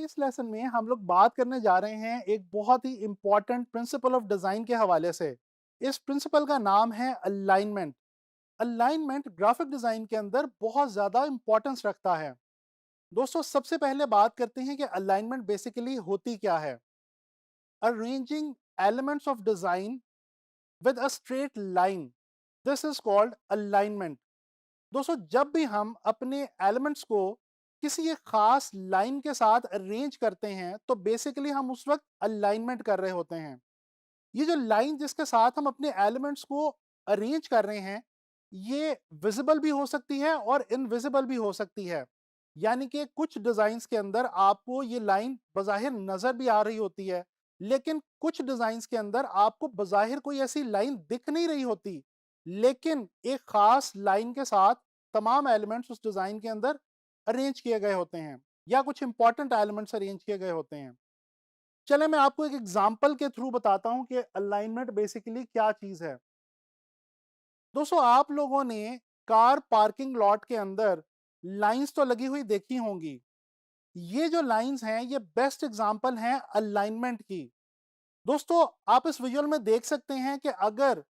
इस लेसन में हम लोग बात करने जा रहे हैं एक बहुत ही इंपॉर्टेंट प्रिंसिपल ऑफ डिजाइन के हवाले से। इस प्रिंसिपल का नाम है अलाइनमेंट। अलाइनमेंट ग्राफिक डिजाइन के अंदर बहुत ज्यादा इंपॉर्टेंस रखता है। दोस्तों, सबसे पहले बात करते हैं कि अलाइनमेंट बेसिकली होती क्या है। Arranging elements of design with a straight line, this is called alignment. दोस्तों, जब भी हम अपने एलिमेंट्स को किसी एक खास लाइन के साथ अरेंज करते हैं तो बेसिकली हम उस वक्त अलाइनमेंट कर रहे होते हैं। ये जो लाइन जिसके साथ हम अपने एलिमेंट्स को अरेंज कर रहे हैं, ये विजिबल भी हो सकती है और इनविजिबल भी हो सकती है। यानी कि कुछ डिजाइन्स के अंदर आपको ये लाइन बज़ाहिर नजर भी आ रही होती है, लेकिन कुछ डिजाइन्स के अंदर आपको बज़ाहिर कोई ऐसी लाइन दिख नहीं रही होती, लेकिन एक खास लाइन के साथ तमाम एलिमेंट्स उस डिजाइन के अंदर अरेंज किए गए होते हैं या कुछ इंपॉर्टेंट एलिमेंट्स अरेंज किए गए होते हैं। चले मैं आपको एक एग्जांपल के थ्रू बताता हूं कि अलाइनमेंट बेसिकली क्या चीज है। दोस्तों, आप लोगों ने कार पार्किंग लॉट के अंदर लाइंस तो लगी हुई देखी होंगी। ये जो लाइंस हैं ये बेस्ट एग्जांपल हैं अलाइनमेंट की। दोस्तों, आप इस विजुअल में देख सकते हैं कि अगर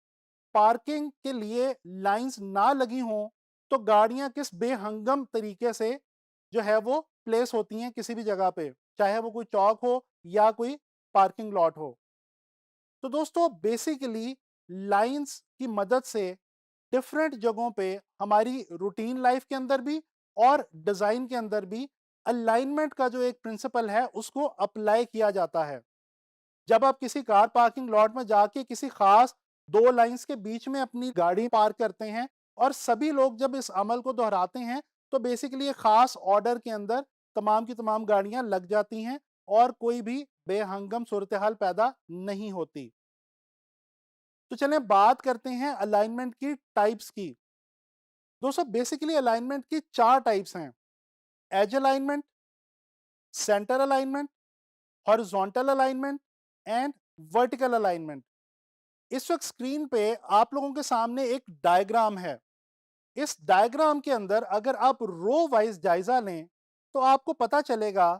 पार्किंग के लिए लाइंस ना लगी हों तो गाड़ियां किस बेहंगम तरीके से जो है वो प्लेस होती हैं किसी भी जगह पे, चाहे वो कोई चौक हो या कोई पार्किंग लॉट हो। तो दोस्तों, बेसिकली लाइंस की मदद से डिफरेंट जगहों पे हमारी रूटीन लाइफ के अंदर भी और डिजाइन के अंदर भी अलाइनमेंट का जो एक प्रिंसिपल है उसको अप्लाई किया जाता है। जब आप किसी कार पार्किंग लॉट में जाके किसी खास दो लाइंस के बीच में अपनी गाड़ी पार्क करते हैं और सभी लोग जब इस अमल को दोहराते हैं तो बेसिकली एक खास ऑर्डर के अंदर तमाम की तमाम गाड़ियां लग जाती हैं और कोई भी बेहंगम सूरत हाल पैदा नहीं होती। तो चलें बात करते हैं अलाइनमेंट की टाइप्स की। दोस्तों, बेसिकली अलाइनमेंट की चार टाइप्स हैं: edge alignment, center alignment, horizontal alignment and vertical alignment. इस वक्त स्क्रीन पे आप लोगों के सामने एक डायग्राम है। इस डायग्राम के अंदर अगर आप रो वाइज जायजा लें तो आपको पता चलेगा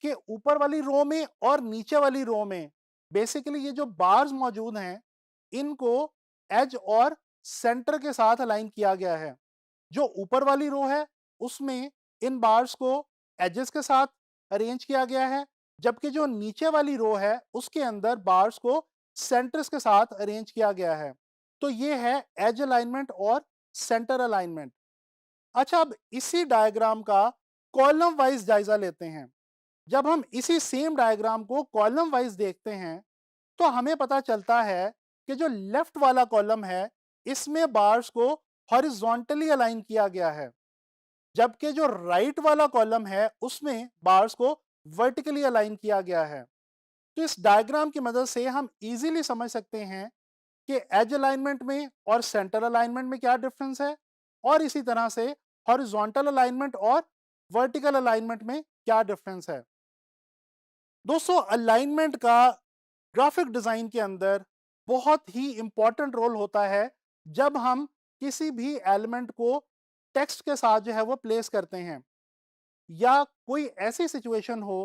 कि ऊपर वाली रो में और नीचे वाली रो में बेसिकली ये जो बार्स मौजूद हैं इनको एज और सेंटर के साथ अलाइन किया गया है। जो ऊपर वाली रो है उसमें इन बार्स को एजेस के साथ अरेंज किया गया है, जबकि जो नीचे वाली रो है उसके अंदर बार्स को सेंटर्स के साथ अरेंज किया गया है। तो ये है एज अलाइनमेंट और सेंटर अलाइनमेंट। अच्छा, अब इसी डायग्राम का कॉलम वाइज जायजा लेते हैं। जब हम इसी सेम डायग्राम को कॉलम वाइज देखते हैं तो हमें पता चलता है कि जो लेफ्ट वाला कॉलम है इसमें बार्स को हॉरिजॉन्टली अलाइन किया गया है, जबकि जो राइट वाला कॉलम है उसमें बार्स को वर्टिकली अलाइन किया गया है। तो इस डायग्राम की मदद से हम इजीली समझ सकते हैं कि एज अलाइनमेंट में और सेंटर अलाइनमेंट में क्या डिफरेंस है और इसी तरह से हॉरिजॉन्टल अलाइनमेंट और वर्टिकल अलाइनमेंट में क्या डिफरेंस है। दोस्तों, अलाइनमेंट का ग्राफिक डिजाइन के अंदर बहुत ही इंपॉर्टेंट रोल होता है जब हम किसी भी एलिमेंट को टेक्स्ट के साथ जो है वो प्लेस करते हैं या कोई ऐसी सिचुएशन हो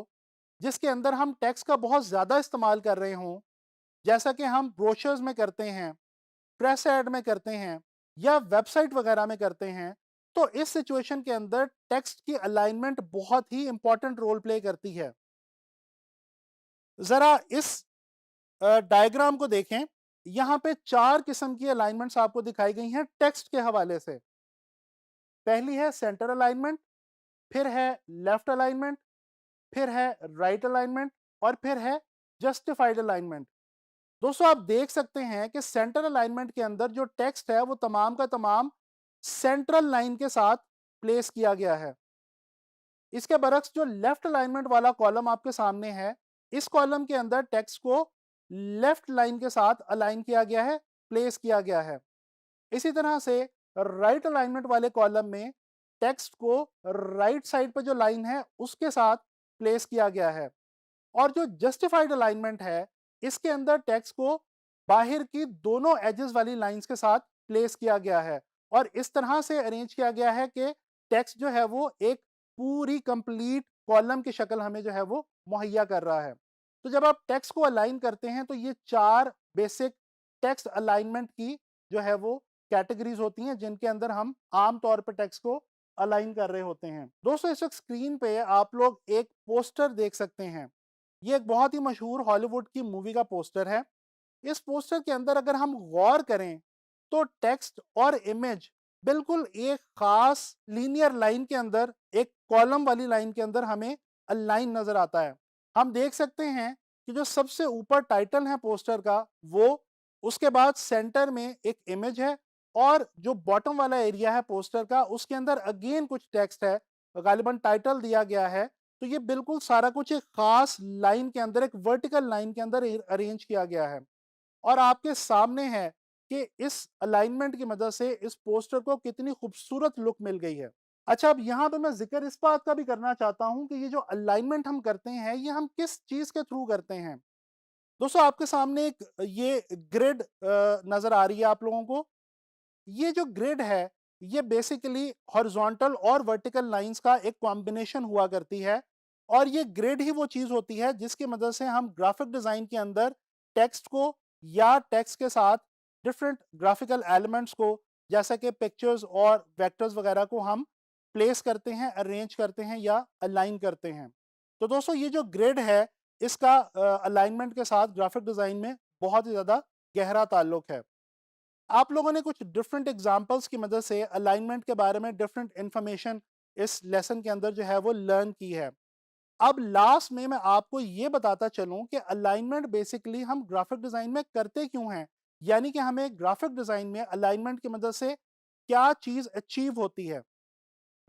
जिसके अंदर हम टेक्स्ट का बहुत ज़्यादा इस्तेमाल कर रहे हों, जैसा कि हम ब्रोशर्स में करते हैं, प्रेस ऐड में करते हैं या वेबसाइट वगैरह में करते हैं। तो इस सिचुएशन के अंदर टेक्स्ट की अलाइनमेंट बहुत ही इंपॉर्टेंट रोल प्ले करती है। ज़रा इस डायग्राम को देखें। यहाँ पे चार किस्म की अलाइनमेंट्स आपको दिखाई गई हैं टेक्स्ट के हवाले से। पहली है सेंटर अलाइनमेंट, फिर है लेफ्ट अलाइनमेंट, फिर है राइट अलाइनमेंट और फिर है जस्टिफाइड अलाइनमेंट। दोस्तों, आप देख सकते हैं कि सेंटर अलाइनमेंट के अंदर जो टेक्स्ट है वो तमाम का तमाम सेंट्रल लाइन के साथ प्लेस किया गया है। इसके बरक्स जो लेफ्ट अलाइनमेंट वाला कॉलम आपके सामने है, इस कॉलम के अंदर टेक्स्ट को लेफ्ट लाइन के साथ अलाइन किया गया है, प्लेस किया गया है। इसी तरह से राइट अलाइनमेंट वाले कॉलम में टेक्स्ट को राइट साइड पर जो लाइन है उसके साथ प्लेस किया गया है। और जो जस्टिफाइड अलाइनमेंट है इसके अंदर टेक्स्ट को बाहर की दोनों एजेस वाली लाइंस के साथ प्लेस किया गया है और इस तरह से अरेंज किया गया है कि टेक्स्ट जो है वो एक पूरी कंप्लीट कॉलम की शक्ल हमें जो है वो मुहैया कर रहा है। तो जब आप टेक्स्ट को अलाइन करते हैं तो ये 4 बेसिक टेक्स्ट अलाइनमेंट की जो है वो कैटेगरीज होती हैं जिनके अंदर हम आम तौर पर टेक्स्ट को अलाइन कर रहे होते हैं। दोस्तों इस वक्त स्क्रीन पे आप लोग एक पोस्टर देख सकते हैं। ये एक बहुत ही मशहूर हॉलीवुड की मूवी का पोस्टर है। इस पोस्टर के अंदर अगर हम गौर करें तो टेक्स्ट और इमेज बिल्कुल एक खास लीनियर लाइन के अंदर, एक कॉलम वाली लाइन के अंदर हमें अलाइन नजर आता है। हम देख सकते हैं कि जो सबसे ऊपर टाइटल है पोस्टर का वो, उसके बाद सेंटर में एक इमेज है और जो बॉटम वाला एरिया है पोस्टर का उसके अंदर अगेन कुछ टेक्स्ट है, गालिबन टाइटल दिया गया है। तो ये बिल्कुल सारा कुछ एक खास लाइन के अंदर, एक वर्टिकल लाइन के अंदर अरेंज किया गया है और आपके सामने है कि इस अलाइनमेंट की मदद से इस पोस्टर को कितनी खूबसूरत लुक मिल गई है। अच्छा, अब यहाँ पे मैं जिक्र इस बात का भी करना चाहता हूँ कि ये जो अलाइनमेंट हम करते हैं ये हम किस चीज़ के थ्रू करते हैं। दोस्तों आपके सामने एक ये ग्रिड नज़र आ रही है आप लोगों को। ये जो ग्रिड है ये बेसिकली हॉरिजॉन्टल और वर्टिकल लाइंस का एक कॉम्बिनेशन हुआ करती है और ये ग्रिड ही वो चीज़ होती है जिसकी मदद से हम ग्राफिक डिज़ाइन के अंदर टेक्स्ट को या टेक्स्ट के साथ डिफरेंट ग्राफिकल एलिमेंट्स को, जैसा कि पिक्चर्स और वेक्टर्स वगैरह को हम प्लेस करते हैं, अरेंज करते हैं या अलाइन करते हैं। तो दोस्तों ये जो ग्रिड है इसका अलाइनमेंट के साथ ग्राफिक डिज़ाइन में बहुत ही ज़्यादा गहरा ताल्लुक है। आप लोगों ने कुछ डिफरेंट एग्जांपल्स की मदद से अलाइनमेंट के बारे में डिफरेंट इंफॉर्मेशन इस लेसन के अंदर जो है वो लर्न की है। अब लास्ट में मैं आपको ये बताता चलूं कि अलाइनमेंट बेसिकली हम ग्राफिक डिज़ाइन में करते क्यों हैं, यानी कि हमें ग्राफिक डिज़ाइन में अलाइनमेंट की मदद से क्या चीज़ अचीव होती है।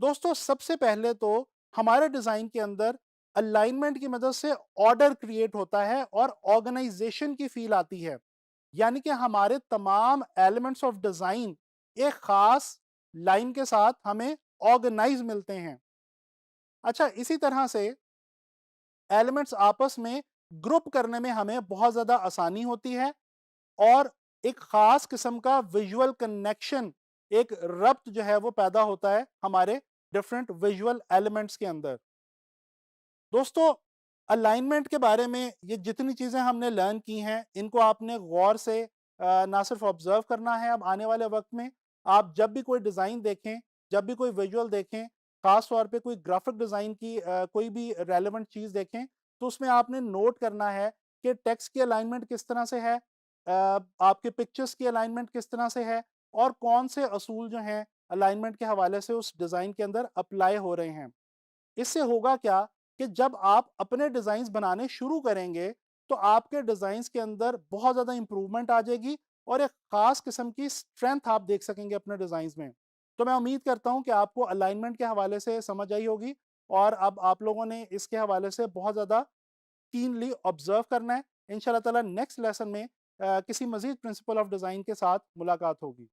दोस्तों सबसे पहले तो हमारे डिज़ाइन के अंदर अलाइनमेंट की मदद से ऑर्डर क्रिएट होता है और ऑर्गेनाइजेशन की फील आती है, यानी कि हमारे तमाम एलिमेंट्स ऑफ डिज़ाइन एक खास लाइन के साथ हमें ऑर्गेनाइज मिलते हैं। अच्छा, इसी तरह से एलिमेंट्स आपस में ग्रुप करने में हमें बहुत ज़्यादा आसानी होती है और एक खास किस्म का विजुअल कनेक्शन, एक रब्त जो है वो पैदा होता है हमारे डिफरेंट विजुअल एलिमेंट्स के अंदर। दोस्तों अलाइनमेंट के बारे में ये जितनी चीज़ें हमने लर्न की हैं इनको आपने गौर से ना सिर्फ ऑब्जर्व करना है। अब आने वाले वक्त में आप जब भी कोई डिज़ाइन देखें, जब भी कोई विजुअल देखें, ख़ास तौर पे कोई ग्राफिक डिज़ाइन की कोई भी रेलेवेंट चीज़ देखें तो उसमें आपने नोट करना है कि टेक्स्ट की अलाइनमेंट किस तरह से है, आपके पिक्चर्स की अलाइनमेंट किस तरह से है और कौन से असूल जो हैं अलाइनमेंट के हवाले से उस डिज़ाइन के अंदर अप्लाई हो रहे हैं। इससे होगा क्या कि जब आप अपने डिज़ाइंस बनाने शुरू करेंगे तो आपके डिज़ाइंस के अंदर बहुत ज़्यादा इंप्रूवमेंट आ जाएगी और एक ख़ास किस्म की स्ट्रेंथ आप देख सकेंगे अपने डिज़ाइंस में। तो मैं उम्मीद करता हूँ कि आपको अलाइनमेंट के हवाले से समझ आई होगी और अब आप लोगों ने इसके हवाले से बहुत ज़्यादा कीनली ऑब्जर्व करना है। इंशाल्लाह ताला नेक्स्ट लेसन में किसी मज़ीद प्रिंसिपल ऑफ डिज़ाइन के साथ मुलाकात होगी।